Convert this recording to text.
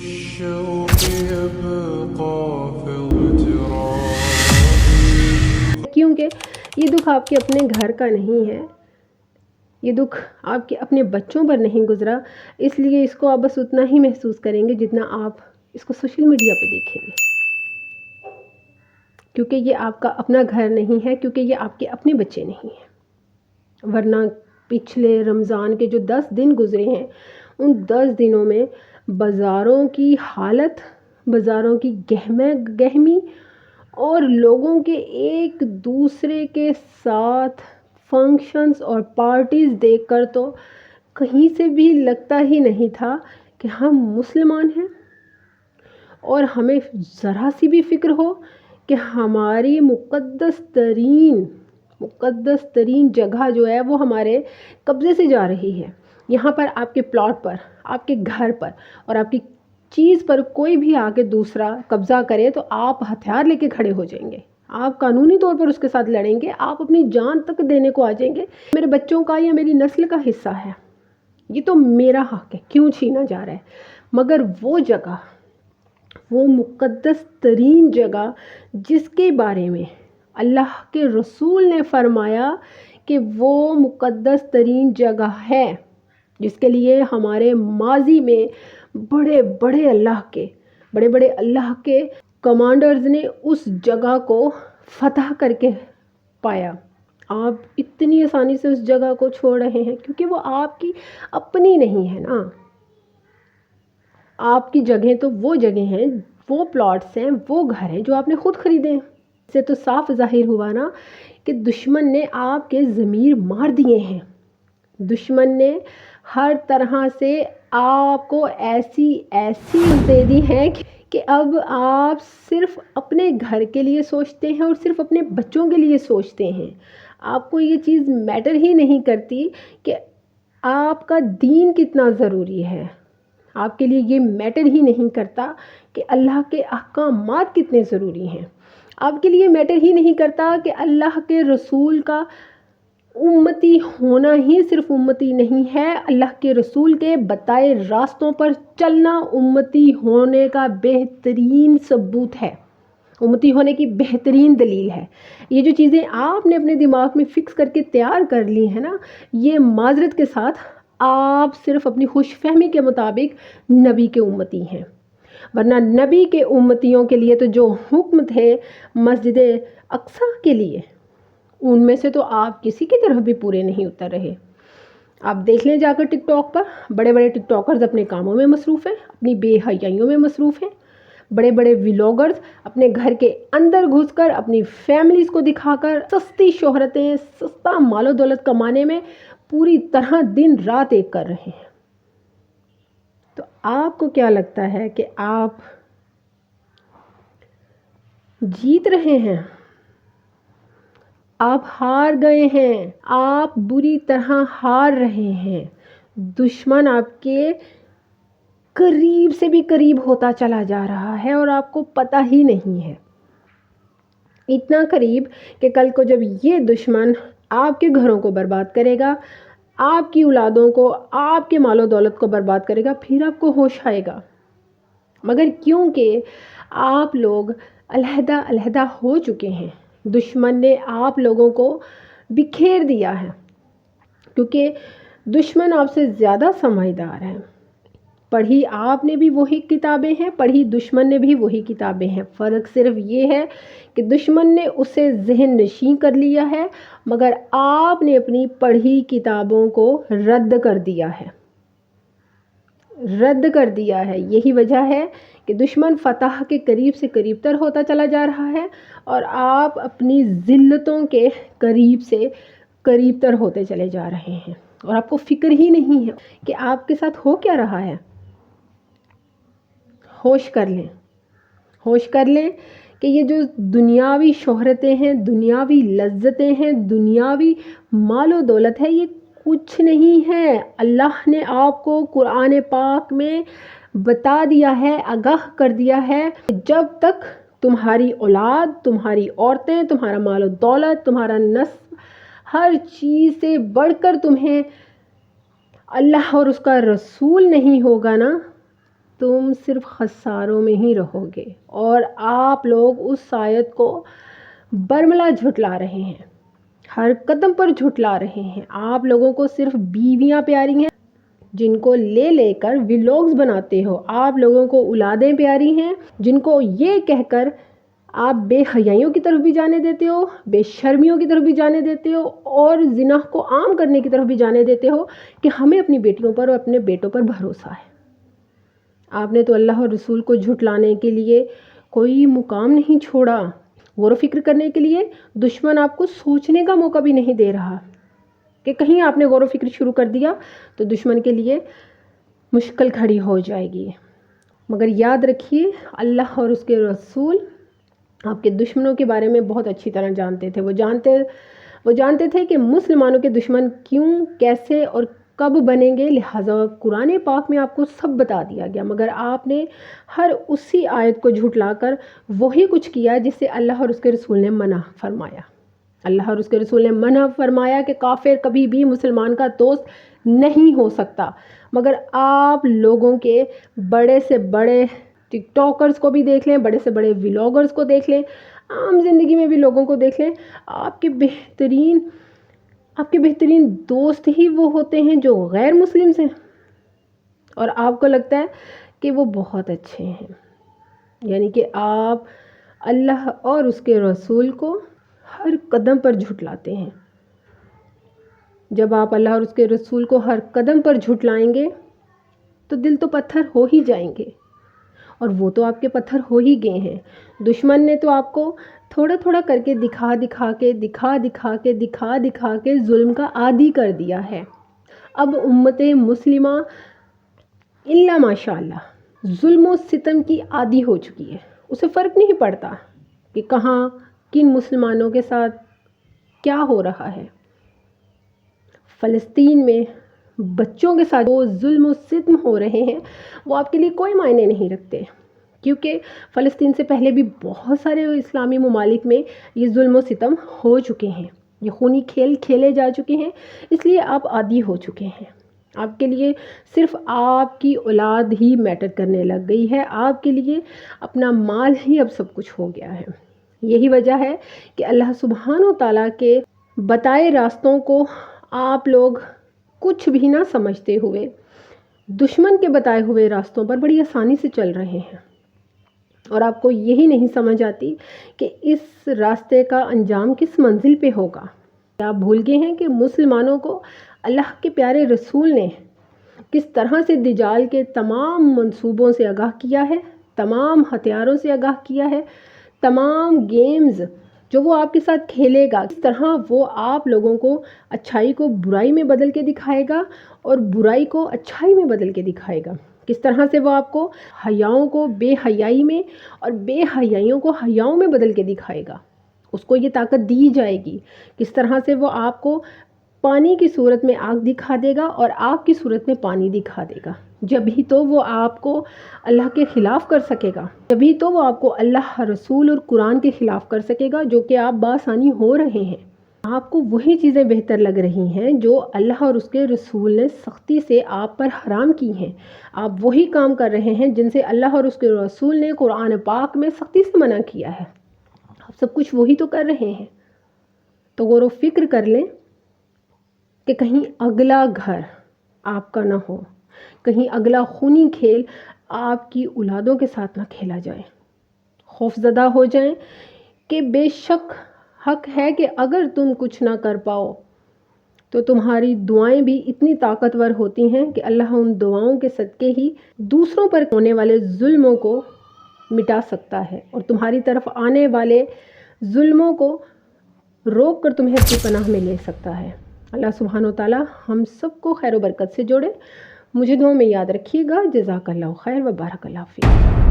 الشوق يبقى في اغترابي. کیونکہ یہ دکھ آپ کے اپنے گھر کا نہیں ہے، یہ دکھ آپ کے اپنے بچوں پر نہیں گزرا، اس لیے اس کو آپ بس اتنا ہی محسوس کریں گے جتنا آپ اس کو سوشل میڈیا پہ دیکھیں گے، کیونکہ یہ آپ کا اپنا گھر نہیں ہے، کیونکہ یہ آپ کے اپنے بچے نہیں ہیں۔ ورنہ پچھلے رمضان کے جو 10 دن گزرے ہیں، ان 10 دنوں میں بازاروں کی حالت، بازاروں کی گہمی اور لوگوں کے ایک دوسرے کے ساتھ فنکشنز اور پارٹیز دیکھ کر تو کہیں سے بھی لگتا ہی نہیں تھا کہ ہم مسلمان ہیں، اور ہمیں ذرا سی بھی فکر ہو کہ ہماری مقدس ترین جگہ جو ہے وہ ہمارے قبضے سے جا رہی ہے۔ یہاں پر آپ کے پلاٹ پر، آپ کے گھر پر اور آپ کی چیز پر کوئی بھی آگے دوسرا قبضہ کرے تو آپ ہتھیار لے کے کھڑے ہو جائیں گے، آپ قانونی طور پر اس کے ساتھ لڑیں گے، آپ اپنی جان تک دینے کو آ جائیں گے۔ میرے بچوں کا یا میری نسل کا حصہ ہے، یہ تو میرا حق ہے، کیوں چھینا جا رہا ہے؟ مگر وہ جگہ، وہ مقدس ترین جگہ جس کے بارے میں اللہ کے رسول نے فرمایا کہ وہ مقدس ترین جگہ ہے، جس کے لیے ہمارے ماضی میں بڑے بڑے اللہ کے کمانڈرز نے اس جگہ کو فتح کر کے پایا، آپ اتنی آسانی سے اس جگہ کو چھوڑ رہے ہیں کیونکہ وہ آپ کی اپنی نہیں ہے نا۔ آپ کی جگہیں تو وہ جگہیں ہیں، وہ پلاٹس ہیں، وہ گھر ہیں جو آپ نے خود خریدے ہیں۔ اس سے تو صاف ظاہر ہوا نا کہ دشمن نے آپ کے ضمیر مار دیے ہیں، دشمن نے ہر طرح سے آپ کو ایسی دے دی ہیں کہ اب آپ صرف اپنے گھر کے لیے سوچتے ہیں اور صرف اپنے بچوں کے لیے سوچتے ہیں۔ آپ کو یہ چیز میٹر ہی نہیں کرتی کہ آپ کا دین کتنا ضروری ہے، آپ کے لیے یہ میٹر ہی نہیں کرتا کہ اللہ کے احکامات کتنے ضروری ہیں، آپ کے لیے میٹر ہی نہیں کرتا کہ اللہ کے رسول کا امتی ہونا ہی صرف امتی نہیں ہے، اللہ کے رسول کے بتائے راستوں پر چلنا امتی ہونے کا بہترین ثبوت ہے، امتی ہونے کی بہترین دلیل ہے۔ یہ جو چیزیں آپ نے اپنے دماغ میں فکس کر کے تیار کر لی ہیں نا، یہ معذرت کے ساتھ آپ صرف اپنی خوش فہمی کے مطابق نبی کے امتی ہیں، ورنہ نبی کے امتیوں کے لیے تو جو حکم تھے مسجد اقصیٰ کے لیے، ان میں سے تو آپ کسی کی طرف بھی پورے نہیں اتر رہے۔ آپ دیکھ لیں جا کر ٹک ٹاک پر، بڑے بڑے ٹک ٹاکرز اپنے کاموں میں مصروف ہیں، اپنی بے حیائیوں میں مصروف ہیں، بڑے بڑے ولاگرز اپنے گھر کے اندر گھس کر اپنی فیملیز کو دکھا کر سستی شہرتیں، سستا مال و دولت کمانے میں پوری طرح دن رات ایک کر رہے ہیں۔ تو آپ کو کیا لگتا ہے کہ آپ جیت رہے ہیں؟ آپ ہار گئے ہیں، آپ بری طرح ہار رہے ہیں۔ دشمن آپ کے قریب سے بھی قریب ہوتا چلا جا رہا ہے اور آپ کو پتہ ہی نہیں ہے، اتنا قریب کہ کل کو جب یہ دشمن آپ کے گھروں کو برباد کرے گا، آپ کی اولادوں کو، آپ کے مال و دولت کو برباد کرے گا، پھر آپ کو ہوش آئے گا۔ مگر کیونکہ آپ لوگ علیحدہ ہو چکے ہیں، دشمن نے آپ لوگوں کو بکھیر دیا ہے، کیونکہ دشمن آپ سے زیادہ سمجھدار ہے۔ پڑھی آپ نے بھی وہی کتابیں ہیں، پڑھی دشمن نے بھی وہی کتابیں ہیں، فرق صرف یہ ہے کہ دشمن نے اسے ذہن نشین کر لیا ہے، مگر آپ نے اپنی پڑھی کتابوں کو رد کر دیا ہے۔ یہی وجہ ہے کہ دشمن فتح کے قریب سے قریب تر ہوتا چلا جا رہا ہے اور آپ اپنی ذلتوں کے قریب سے قریب تر ہوتے چلے جا رہے ہیں، اور آپ کو فکر ہی نہیں ہے کہ آپ کے ساتھ ہو کیا رہا ہے۔ ہوش کر لیں کہ یہ جو دنیاوی شہرتیں ہیں، دنیاوی لذتیں ہیں، دنیاوی مال و دولت ہے، یہ کچھ نہیں ہے۔ اللہ نے آپ کو قرآن پاک میں بتا دیا ہے، آگاہ کر دیا ہے، جب تک تمہاری اولاد، تمہاری عورتیں، تمہارا مال و دولت، تمہارا نسب، ہر چیز سے بڑھ کر تمہیں اللہ اور اس کا رسول نہیں ہوگا نا، تم صرف خساروں میں ہی رہو گے۔ اور آپ لوگ اس آیت کو برملا جھٹلا رہے ہیں، ہر قدم پر جھٹلا رہے ہیں۔ آپ لوگوں کو صرف بیویاں پیاری ہیں جن کو لے لے کر ولاگز بناتے ہو، آپ لوگوں کو اولادیں پیاری ہیں جن کو یہ کہہ کر آپ بے حیائیوں کی طرف بھی جانے دیتے ہو، بے شرمیوں کی طرف بھی جانے دیتے ہو، اور زنا کو عام کرنے کی طرف بھی جانے دیتے ہو کہ ہمیں اپنی بیٹیوں پر اور اپنے بیٹوں پر بھروسہ ہے۔ آپ نے تو اللہ اور رسول کو جھٹلانے کے لیے کوئی مقام نہیں چھوڑا، غور و فکر کرنے کے لیے دشمن آپ کو سوچنے کا موقع بھی نہیں دے رہا کہ کہیں آپ نے غور و فکر شروع کر دیا تو دشمن کے لیے مشکل کھڑی ہو جائے گی۔ مگر یاد رکھیے، اللہ اور اس کے رسول آپ کے دشمنوں کے بارے میں بہت اچھی طرح جانتے تھے۔ وہ جانتے تھے کہ مسلمانوں کے دشمن کیوں، کیسے اور کب بنیں گے، لہٰذا قرآن پاک میں آپ کو سب بتا دیا گیا، مگر آپ نے ہر اسی آیت کو جھٹلا کر وہی کچھ کیا جس سے اللہ اور اس کے رسول نے منع فرمایا۔ اللہ اور اس کے رسول نے منع فرمایا کہ کافر کبھی بھی مسلمان کا دوست نہیں ہو سکتا، مگر آپ لوگوں کے بڑے سے بڑے ٹک ٹاکرز کو بھی دیکھ لیں، بڑے سے بڑے ولاگرز کو دیکھ لیں، عام زندگی میں بھی لوگوں کو دیکھ لیں، آپ کے بہترین دوست ہی وہ ہوتے ہیں جو غیر مسلم ہیں، اور آپ کو لگتا ہے کہ وہ بہت اچھے ہیں۔ یعنی کہ آپ اللہ اور اس کے رسول کو ہر قدم پر جھٹلاتے ہیں۔ جب آپ اللہ اور اس کے رسول کو ہر قدم پر جھٹلائیں گے تو دل تو پتھر ہو ہی جائیں گے، اور وہ تو آپ کے پتھر ہو ہی گئے ہیں۔ دشمن نے تو آپ کو تھوڑا تھوڑا کر کے دکھا کے ظلم کا عادی کر دیا ہے۔ اب امت مسلمہ الا ماشاء اللہ ظلم و ستم کی عادی ہو چکی ہے، اسے فرق نہیں پڑتا کہ کہاں کن مسلمانوں کے ساتھ کیا ہو رہا ہے۔ فلسطین میں بچوں کے ساتھ جو ظلم و ستم ہو رہے ہیں وہ آپ کے لیے کوئی معنی نہیں رکھتے، کیونکہ فلسطین سے پہلے بھی بہت سارے اسلامی ممالک میں یہ ظلم و ستم ہو چکے ہیں، یہ خونی کھیل کھیلے جا چکے ہیں، اس لیے آپ عادی ہو چکے ہیں۔ آپ کے لیے صرف آپ کی اولاد ہی میٹر کرنے لگ گئی ہے، آپ کے لیے اپنا مال ہی اب سب کچھ ہو گیا ہے۔ یہی وجہ ہے کہ اللہ سبحانہ و تعالیٰ کے بتائے راستوں کو آپ لوگ کچھ بھی نہ سمجھتے ہوئے دشمن کے بتائے ہوئے راستوں پر بڑی آسانی سے چل رہے ہیں، اور آپ کو یہی نہیں سمجھ آتی کہ اس راستے کا انجام کس منزل پہ ہوگا۔ آپ بھول گئے ہیں کہ مسلمانوں کو اللہ کے پیارے رسول نے کس طرح سے دجال کے تمام منصوبوں سے آگاہ کیا ہے، تمام ہتھیاروں سے آگاہ کیا ہے، تمام گیمز جو وہ آپ کے ساتھ کھیلے گا، کس طرح وہ آپ لوگوں کو اچھائی کو برائی میں بدل کے دکھائے گا اور برائی کو اچھائی میں بدل کے دکھائے گا، کس طرح سے وہ آپ کو حیاؤں کو بے حیائی میں اور بے حیائیوں کو حیاؤں میں بدل کے دکھائے گا، اس کو یہ طاقت دی جائے گی، کس طرح سے وہ آپ کو پانی کی صورت میں آگ دکھا دے گا اور آگ کی صورت میں پانی دکھا دے گا، جبھی تو وہ آپ کو اللہ کے خلاف کر سکے گا، جبھی تو وہ آپ کو اللہ، رسول اور قرآن کے خلاف کر سکے گا، جو کہ آپ بآسانی ہو رہے ہیں۔ آپ کو وہی چیزیں بہتر لگ رہی ہیں جو اللہ اور اس کے رسول نے سختی سے آپ پر حرام کی ہیں، آپ وہی کام کر رہے ہیں جن سے اللہ اور اس کے رسول نے قرآن پاک میں سختی سے منع کیا ہے، آپ سب کچھ وہی تو کر رہے ہیں۔ تو غور و فکر کر لیں کہ کہیں اگلا گھر آپ کا نہ ہو، کہیں اگلا خونی کھیل آپ کی اولادوں کے ساتھ نہ کھیلا جائے، خوف زدہ ہو جائیں کہ بے شک حق ہے کہ اگر تم کچھ نہ کر پاؤ تو تمہاری دعائیں بھی اتنی طاقتور ہوتی ہیں کہ اللہ ان دعاؤں کے صدقے ہی دوسروں پر ہونے والے ظلموں کو مٹا سکتا ہے، اور تمہاری طرف آنے والے ظلموں کو روک کر تمہیں اپنی پناہ میں لے سکتا ہے۔ اللہ سبحانہ و تعالیٰ ہم سب کو خیر و برکت سے جوڑے۔ مجھے دعاؤں میں یاد رکھیے گا۔ جزاک اللہ خیر و بارک اللہ فیک۔